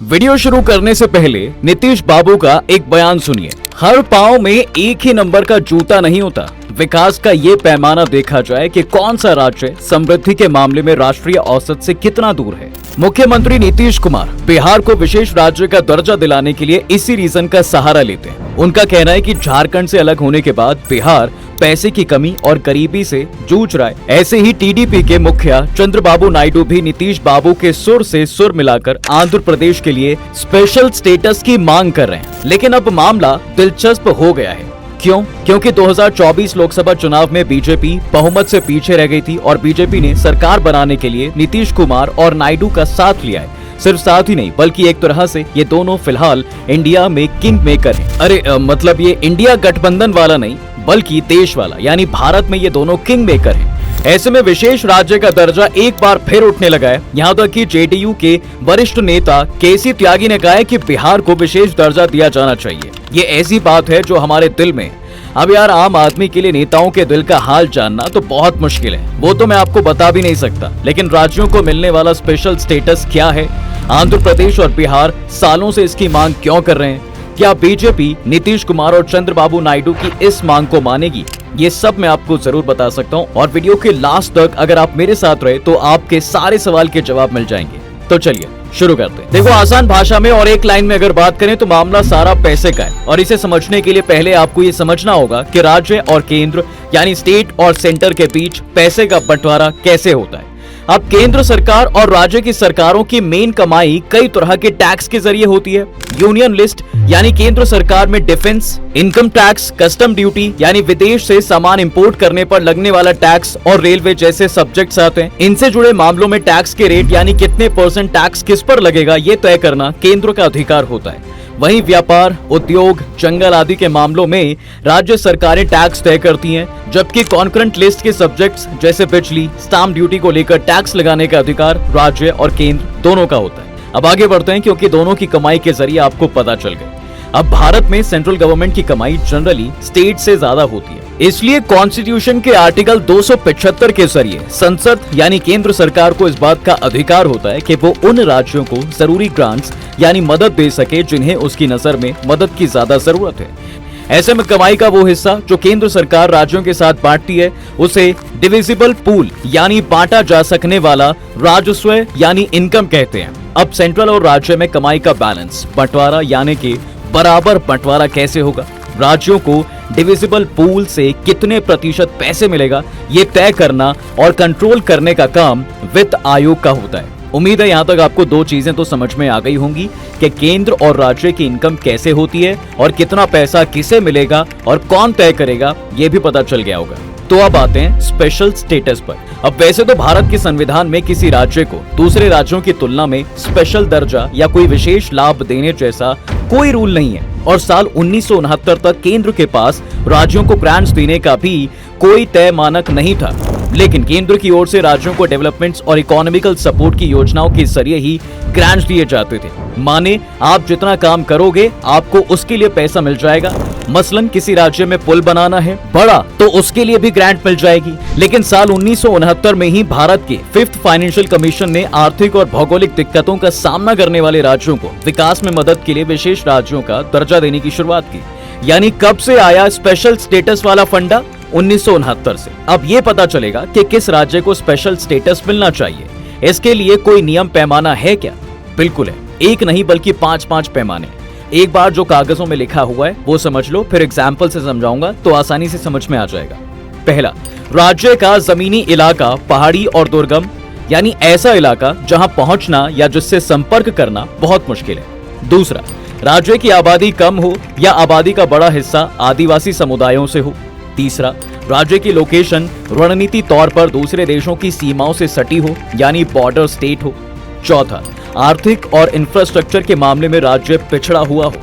Video शुरू करने से पहले नीतीश बाबू का एक बयान सुनिए। हर पांव में एक ही नंबर का जूता नहीं होता। विकास का ये पैमाना देखा जाए कि कौन सा राज्य समृद्धि के मामले में राष्ट्रीय औसत से कितना दूर है। मुख्यमंत्री नीतीश कुमार बिहार को विशेष राज्य का दर्जा दिलाने के लिए इसी रीजन का सहारा लेते हैं। उनका कहना है कि झारखंड से अलग होने के बाद बिहार पैसे की कमी और गरीबी से जूझ रहा है। ऐसे ही टीडीपी के मुखिया चंद्रबाबू नायडू भी नीतीश बाबू के सुर से सुर मिलाकर आंध्र प्रदेश के लिए स्पेशल स्टेटस की मांग कर रहे हैं। लेकिन अब मामला दिलचस्प हो गया है। क्यों? क्योंकि 2024 लोकसभा चुनाव में बीजेपी बहुमत से पीछे रह गई थी और बीजेपी ने सरकार बनाने के लिए नीतीश कुमार और नायडू का साथ लिया है। सिर्फ साथ ही नहीं बल्कि एक तरह से ये दोनों फिलहाल इंडिया में किंग मेकर हैं। अरे मतलब ये इंडिया गठबंधन वाला नहीं बल्कि देश वाला, यानी भारत में ये दोनों किंग मेकर हैं। ऐसे में विशेष राज्य का दर्जा एक बार फिर उठने लगा है। यहाँ तक कि जेडीयू के वरिष्ठ नेता केसी त्यागी ने कहा है कि बिहार को विशेष दर्जा दिया जाना चाहिए। ये ऐसी बात है जो हमारे दिल में। अब यार आम आदमी के लिए नेताओं के दिल का हाल जानना तो बहुत मुश्किल है, वो तो मैं आपको बता भी नहीं सकता। लेकिन राज्यों को मिलने वाला स्पेशल स्टेटस क्या है? आंध्र प्रदेश और बिहार सालों से इसकी मांग क्यों कर रहे हैं? क्या बीजेपी नीतीश कुमार और चंद्रबाबू नायडू की इस मांग को मानेगी? ये सब मैं आपको जरूर बता सकता हूँ और वीडियो के लास्ट तक अगर आप मेरे साथ रहे तो आपके सारे सवाल के जवाब मिल जाएंगे। तो चलिए शुरू करते हैं। देखो, आसान भाषा में और एक लाइन में अगर बात करें तो मामला सारा पैसे का है और इसे समझने के लिए पहले आपको ये समझना होगा कि राज्य और केंद्र यानी स्टेट और सेंटर के बीच पैसे का बंटवारा कैसे होता है। अब केंद्र सरकार और राज्य की सरकारों की मेन कमाई कई तरह के टैक्स के जरिए होती है। यूनियन लिस्ट यानी केंद्र सरकार में defence, income tax, custom duty यानी विदेश से सामान इंपोर्ट करने पर लगने वाला टैक्स और रेलवे जैसे सब्जेक्ट्स आते हैं। इनसे जुड़े मामलों में टैक्स के रेट यानी कितने % टैक्स किस पर लगेगा ये तय करना केंद्र का अधिकार होता है। वहीं व्यापार, उद्योग, जंगल आदि के मामलों में राज्य सरकारें टैक्स तय करती हैं, जबकि कॉन्करेंट लिस्ट के सब्जेक्ट्स जैसे बिजली, स्टाम्प ड्यूटी को लेकर टैक्स लगाने का अधिकार राज्य और केंद्र दोनों का होता है। अब आगे बढ़ते हैं क्योंकि दोनों की कमाई के जरिए आपको पता चल गया। अब भारत में सेंट्रल गवर्नमेंट की कमाई जनरली स्टेट से ज्यादा होती है। इसलिए कॉन्स्टिट्यूशन के आर्टिकल 275 के जरिए संसद यानी केंद्र सरकार को इस बात का अधिकार होता है कि वो उन राज्यों को जरूरी ग्रांट्स यानी मदद दे सके जिन्हें उसकी नजर में मदद की ज्यादा जरूरत है। ऐसे में कमाई का वो हिस्सा जो केंद्र सरकार राज्यों के साथ बांटती है उसे डिविजिबल पूल यानी बांटा जा सकने वाला राजस्व यानी इनकम कहते हैं। अब सेंट्रल और राज्य में कमाई का बैलेंस बंटवारा यानी कि बराबर बंटवारा कैसे होगा? राज्यों को डिविजिबल पूल से कितने % पैसे मिलेगा ये तय करना और कंट्रोल करने का काम वित्त आयोग का होता है। उम्मीद है यहाँ तक आपको दो चीजें तो समझ में आ गई होंगी कि केंद्र और राज्य की इनकम कैसे होती है और कितना पैसा किसे मिलेगा और कौन तय करेगा ये भी पता चल गया होगा। तो अब आते हैं स्पेशल स्टेटस पर। अब वैसे तो भारत के संविधान में किसी राज्य को दूसरे राज्यों की तुलना में स्पेशल दर्जा या कोई विशेष लाभ देने जैसा कोई रूल नहीं है और साल 1969 तक केंद्र के पास राज्यों को ग्रांट्स देने का भी कोई तय मानक नहीं था। लेकिन केंद्र की ओर से राज्यों को डेवलपमेंट्स और इकोनॉमिकल सपोर्ट की योजनाओं के जरिए ही ग्रांट्स दिए जाते थे। माने आप जितना काम करोगे आपको उसके लिए पैसा मिल जाएगा। मसलन किसी राज्य में पुल बनाना है बड़ा तो उसके लिए भी ग्रांट मिल जाएगी। लेकिन साल 1969 में ही भारत के 5th फाइनेंशियल कमीशन ने आर्थिक और भौगोलिक दिक्कतों का सामना करने वाले राज्यों को विकास में मदद के लिए विशेष राज्यों का दर्जा देने की शुरुआत की। यानी कब से आया स्पेशल स्टेटस वाला फंडा? 1969 से। अब ये पता चलेगा कि किस राज्य को स्पेशल स्टेटस मिलना चाहिए। इसके लिए कोई नियम पैमाना है क्या? बिल्कुल है। एक नहीं बल्कि 5 पैमाने। एक बार जो कागजों में लिखा हुआ है वो समझ लो, फिर एग्जाम्पल से समझाऊंगा तो आसानी से समझ में आ जाएगा। पहला, राज्य का जमीनी इलाका पहाड़ी और दुर्गम यानी ऐसा इलाका जहां पहुंचना या जिससे संपर्क करना बहुत मुश्किल है। दूसरा, राज्य की आबादी कम हो या आबादी का बड़ा हिस्सा आदिवासी समुदायों से हो। तीसरा, राज्य की लोकेशन रणनीति तौर पर दूसरे देशों की सीमाओं से सटी हो यानी बॉर्डर स्टेट हो। चौथा, आर्थिक और इंफ्रास्ट्रक्चर के मामले में राज्य पिछड़ा हुआ हो।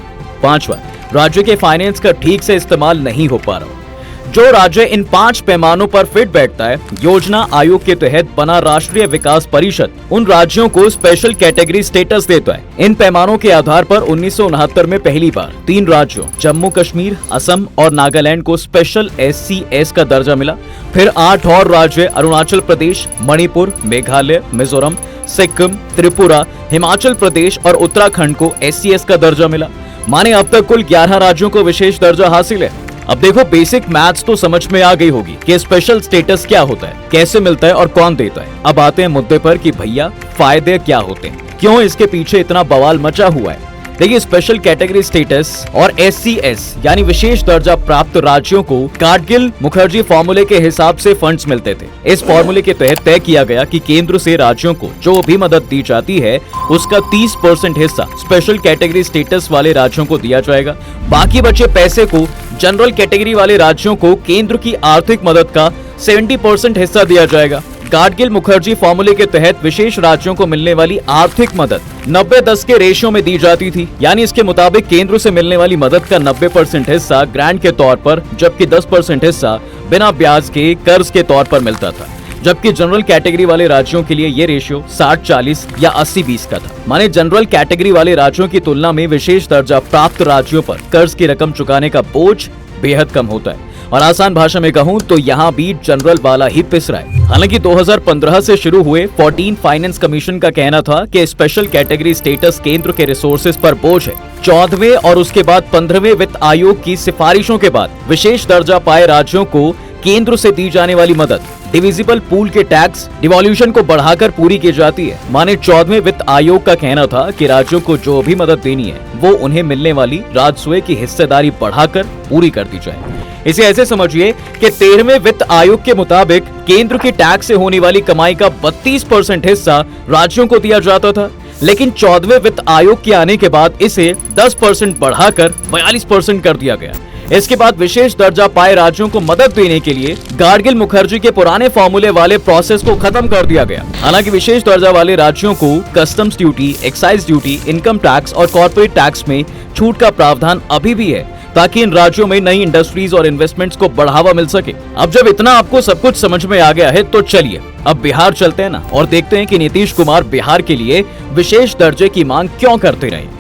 पांचवा, राज्य के फाइनेंस का ठीक से इस्तेमाल नहीं हो पा रहा हो। जो राज्य इन 5 पैमानों पर फिट बैठता है, योजना आयोग के तहत बना राष्ट्रीय विकास परिषद उन राज्यों को स्पेशल कैटेगरी स्टेटस देता है। इन पैमानों के आधार पर 1969 में पहली बार 3 राज्यों जम्मू कश्मीर, असम और नागालैंड को स्पेशल SCS का दर्जा मिला। फिर 8 और राज्य अरुणाचल प्रदेश, मणिपुर, मेघालय, मिजोरम, सिक्किम, त्रिपुरा, हिमाचल प्रदेश और उत्तराखंड को SCS का दर्जा मिला। माने अब तक कुल 11 राज्यों को विशेष दर्जा हासिल है। अब देखो, बेसिक मैथ्स तो समझ में आ गई होगी कि स्पेशल स्टेटस क्या होता है, कैसे मिलता है और कौन देता है। अब आते हैं मुद्दे पर कि भैया फायदे क्या होते हैं, क्यों इसके पीछे इतना बवाल मचा हुआ है। देखिए, स्पेशल कैटेगरी स्टेटस और SCS यानी विशेष दर्जा प्राप्त राज्यों को कार्गिल मुखर्जी फॉर्मूले के हिसाब से फंड्स मिलते थे। इस फॉर्मूले के तहत तय किया गया कि केंद्र से राज्यों को जो भी मदद दी जाती है उसका 30% हिस्सा स्पेशल कैटेगरी स्टेटस वाले राज्यों को दिया जाएगा। बाकी बचे पैसे को जनरल कैटेगरी वाले राज्यों को केंद्र की आर्थिक मदद का 70% हिस्सा दिया जाएगा। कार्गिल मुखर्जी फॉर्मूले के तहत विशेष राज्यों को मिलने वाली आर्थिक मदद 90-10 के रेशियो में दी जाती थी, यानी इसके मुताबिक केंद्र से मिलने वाली मदद का 90% हिस्सा ग्रांट के तौर पर, जबकि 10% हिस्सा बिना ब्याज के कर्ज के तौर पर मिलता था। जबकि जनरल कैटेगरी वाले राज्यों के लिए ये रेशियो 60-40 या 80-20 का था। माने जनरल कैटेगरी वाले राज्यों की तुलना में विशेष दर्जा प्राप्त राज्यों पर कर्ज की रकम चुकाने का बोझ बेहद कम होता है। और आसान भाषा में कहूं तो यहाँ भी जनरल वाला ही पिस रहा है। हालांकि 2015 से शुरू हुए 14 फाइनेंस कमीशन का कहना था कि स्पेशल कैटेगरी स्टेटस केंद्र के रिसोर्सेज पर बोझ है। 14वें और उसके बाद 15वें वित्त आयोग की सिफारिशों के बाद विशेष दर्जा पाए राज्यों को केंद्र से दी जाने वाली मदद डिविजिबल पूल के टैक्स डिवॉल्यूशन को बढ़ाकर पूरी की जाती है। माने 14वें वित्त आयोग का कहना था कि राज्यों को जो भी मदद देनी है वो उन्हें मिलने वाली राजस्व की हिस्सेदारी बढ़ाकर पूरी कर दी जाए। इसे ऐसे समझिए कि 13वें वित्त आयोग के मुताबिक केंद्र की टैक्स से होने वाली कमाई का 32% हिस्सा राज्यों को दिया जाता था, लेकिन 14वें वित्त आयोग के आने के बाद इसे 10% बढ़ाकर 42% कर दिया गया। इसके बाद विशेष दर्जा पाए राज्यों को मदद देने के लिए कार्गिल मुखर्जी के पुराने फॉर्मूले वाले प्रोसेस को खत्म कर दिया गया। हालांकि विशेष दर्जा वाले राज्यों को customs duty, excise duty, income tax और कॉर्पोरेट टैक्स में छूट का प्रावधान अभी भी है, ताकि इन राज्यों में नई इंडस्ट्रीज और इन्वेस्टमेंट्स को बढ़ावा मिल सके। अब जब इतना आपको सब कुछ समझ में आ गया है तो चलिए अब बिहार चलते हैं ना, और देखते हैं कि नीतीश कुमार बिहार के लिए विशेष दर्जे की मांग क्यों करते रहे।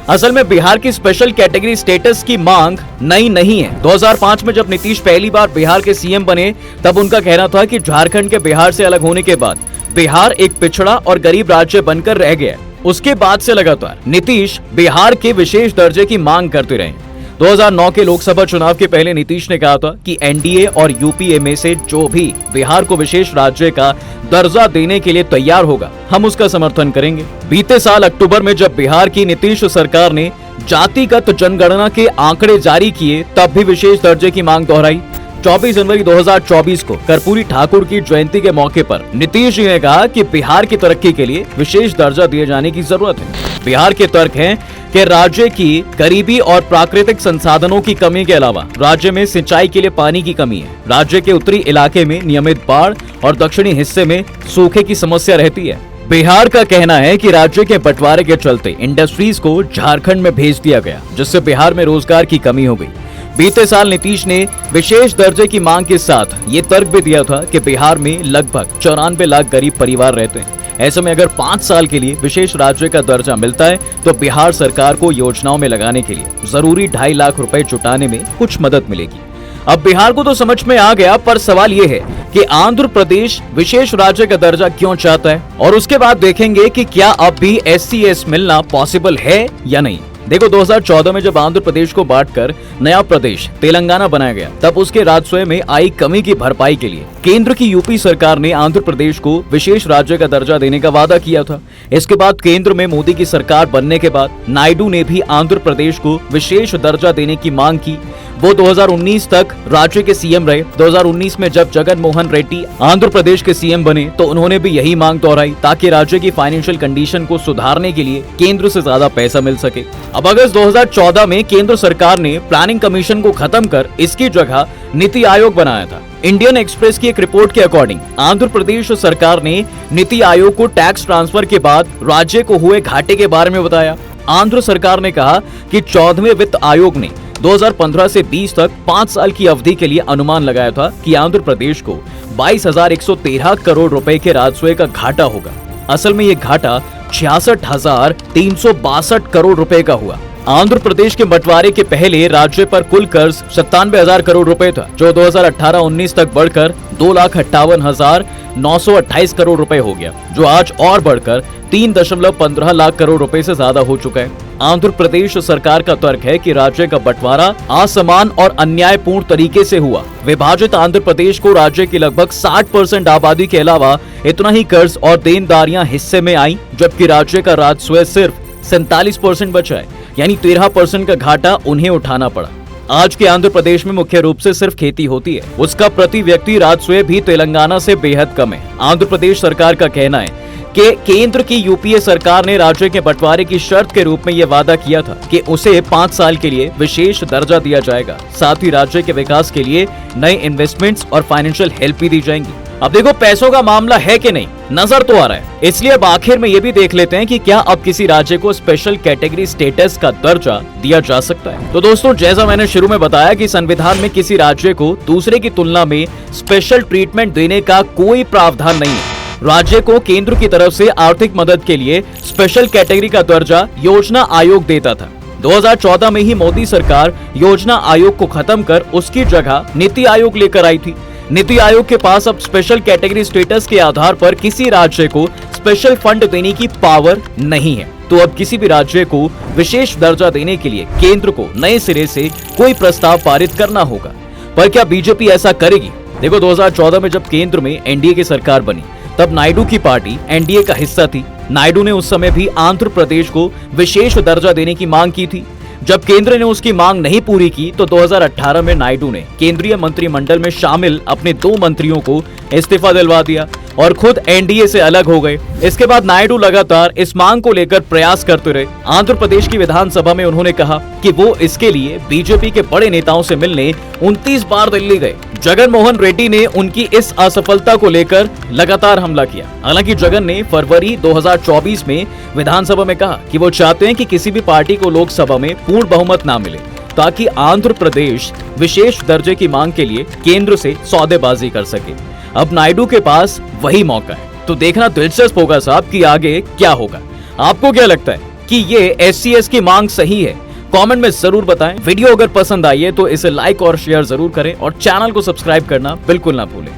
असल में बिहार की स्पेशल कैटेगरी स्टेटस की मांग नई नहीं है। 2005 में जब नीतीश पहली बार बिहार के सीएम बने तब उनका कहना था कि झारखंड के बिहार से अलग होने के बाद बिहार एक पिछड़ा और गरीब राज्य बनकर रह गया। उसके बाद से लगातार नीतीश बिहार के विशेष दर्जे की मांग करते रहे। 2009 के लोकसभा चुनाव के पहले नीतीश ने कहा था कि एनडीए और यूपीए में से जो भी बिहार को विशेष राज्य का दर्जा देने के लिए तैयार होगा हम उसका समर्थन करेंगे। बीते साल अक्टूबर में जब बिहार की नीतीश सरकार ने जातिगत जनगणना के आंकड़े जारी किए तब भी विशेष दर्जे की मांग दोहराई। 24 जनवरी 2024 को कर्पूरी ठाकुर की जयंती के मौके पर नीतीश जी ने कहा कि बिहार की तरक्की के लिए विशेष दर्जा दिए जाने की जरूरत है। बिहार के तर्क हैं कि राज्य की गरीबी और प्राकृतिक संसाधनों की कमी के अलावा राज्य में सिंचाई के लिए पानी की कमी है। राज्य के उत्तरी इलाके में नियमित बाढ़ और दक्षिणी हिस्से में सूखे की समस्या रहती है। बिहार का कहना है कि राज्य के बंटवारे के चलते इंडस्ट्रीज को झारखंड में भेज दिया गया, जिससे बिहार में रोजगार की कमी हो गई। बीते साल नीतीश ने विशेष दर्जे की मांग के साथ ये तर्क भी दिया था कि बिहार में लगभग 94 लाख गरीब परिवार रहते हैं। ऐसे में अगर 5 साल के लिए विशेष राज्य का दर्जा मिलता है तो बिहार सरकार को योजनाओं में लगाने के लिए जरूरी 2.5 लाख रुपए जुटाने में कुछ मदद मिलेगी। अब बिहार को तो समझ में आ गया, पर सवाल ये है कि आंध्र प्रदेश विशेष राज्य का दर्जा क्यों चाहता है, और उसके बाद देखेंगे कि क्या अब भी SCS मिलना पॉसिबल है या नहीं। देखो, 2014 में जब आंध्र प्रदेश को बांटकर नया प्रदेश तेलंगाना बनाया गया तब उसके राजस्व में आई कमी की भरपाई के लिए केंद्र की यूपी सरकार ने आंध्र प्रदेश को विशेष राज्य का दर्जा देने का वादा किया था। इसके बाद केंद्र में मोदी की सरकार बनने के बाद नायडू ने भी आंध्र प्रदेश को विशेष दर्जा देने की मांग की। वो 2019 तक राज्य के सीएम रहे। 2019 में जब जगन मोहन रेड्डी आंध्र प्रदेश के सीएम बने तो उन्होंने भी यही मांग दोहराई ताकि राज्य की फाइनेंशियल कंडीशन को सुधारने के लिए केंद्र से ज्यादा पैसा मिल सके। अब अगस्त 2014 में केंद्र सरकार ने प्लानिंग कमीशन को खत्म कर इसकी जगह नीति आयोग बनाया था। इंडियन एक्सप्रेस की एक रिपोर्ट के अकॉर्डिंग आंध्र प्रदेश सरकार ने नीति आयोग को टैक्स ट्रांसफर के बाद राज्य को हुए घाटे के बारे में बताया। आंध्र सरकार ने कहा कि 14वें वित्त आयोग ने 2015 से 20 तक 5 साल की अवधि के लिए अनुमान लगाया था कि आंध्र प्रदेश को 22,113 करोड़ रुपए के राजस्व का घाटा होगा। असल में ये घाटा 66,362 करोड़ रुपए का हुआ। आंध्र प्रदेश के बंटवारे के पहले राज्य पर कुल कर्ज 97,000 करोड़ रुपए था, जो 2018-19 तक बढ़कर 2,58,928 करोड़ रुपए हो गया, जो आज और बढ़कर 3.15 लाख करोड़ रुपए से ज्यादा हो चुका है। आंध्र प्रदेश सरकार का तर्क है कि राज्य का बंटवारा असमान और अन्यायपूर्ण तरीके से हुआ। विभाजित आंध्र प्रदेश को राज्य की लगभग 60% आबादी के अलावा इतना ही कर्ज और देनदारियां हिस्से में आई, जबकि राज्य का राजस्व सिर्फ 47% बचा है, यानी 13% का घाटा उन्हें उठाना पड़ा। आज के आंध्र प्रदेश में मुख्य रूप से सिर्फ खेती होती है, उसका प्रति व्यक्ति राजस्व भी तेलंगाना से बेहद कम है। आंध्र प्रदेश सरकार का कहना है कि केंद्र की यूपीए सरकार ने राज्य के बंटवारे की शर्त के रूप में यह वादा किया था कि उसे 5 साल के लिए विशेष दर्जा दिया जाएगा, साथ ही राज्य के विकास के लिए नए इन्वेस्टमेंट्स और फाइनेंशियल हेल्प भी दी जाएंगी। अब देखो, पैसों का मामला है कि नहीं, नजर तो आ रहा है, इसलिए अब आखिर में ये भी देख लेते हैं कि क्या अब किसी राज्य को स्पेशल कैटेगरी स्टेटस का दर्जा दिया जा सकता है। तो दोस्तों, जैसा मैंने शुरू में बताया कि संविधान में किसी राज्य को दूसरे की तुलना में स्पेशल ट्रीटमेंट देने का कोई प्रावधान नहीं है। राज्य को केंद्र की तरफ से आर्थिक मदद के लिए स्पेशल कैटेगरी का दर्जा योजना आयोग देता था। 2014 में ही मोदी सरकार योजना आयोग को खत्म कर उसकी जगह नीति आयोग लेकर आई थी। नीति आयोग के पास अब स्पेशल कैटेगरी स्टेटस के आधार पर किसी राज्य को स्पेशल फंड देने की पावर नहीं है। तो अब किसी भी राज्य को विशेष दर्जा देने के लिए केंद्र को नए सिरे से कोई प्रस्ताव पारित करना होगा। पर क्या बीजेपी ऐसा करेगी? देखो, 2014 में जब केंद्र में एनडीए की सरकार बनी, तब नायडू की पार्टी एनडीए का हिस्सा थी। नायडू ने उस समय भी आंध्र प्रदेश को विशेष दर्जा देने की मांग की थी। जब केंद्र ने उसकी मांग नहीं पूरी की तो 2018 में नायडू ने केंद्रीय मंत्रिमंडल में शामिल अपने 2 मंत्रियों को इस्तीफा दिलवा दिया और खुद एनडीए से अलग हो गए। इसके बाद नायडू लगातार इस मांग को लेकर प्रयास करते रहे। आंध्र प्रदेश की विधानसभा में उन्होंने कहा कि वो इसके लिए बीजेपी के बड़े नेताओं से मिलने 29 बार दिल्ली गए। जगन मोहन रेड्डी ने उनकी इस असफलता को लेकर लगातार हमला किया। हालांकि जगन ने फरवरी 2024 में विधानसभा में कहा कि वो चाहते हैं कि किसी भी पार्टी को लोकसभा में पूर्ण बहुमत ना मिले, ताकि आंध्र प्रदेश विशेष दर्जे की मांग के लिए केंद्र से सौदेबाजी कर सके। अब नायडू के पास वही मौका है, तो देखना दिलचस्प होगा साहब कि आगे क्या होगा। आपको क्या लगता है कि ये एससीएस की मांग सही है? कमेंट में जरूर बताएं। वीडियो अगर पसंद आई है तो इसे लाइक और शेयर जरूर करें और चैनल को सब्सक्राइब करना बिल्कुल ना भूलें।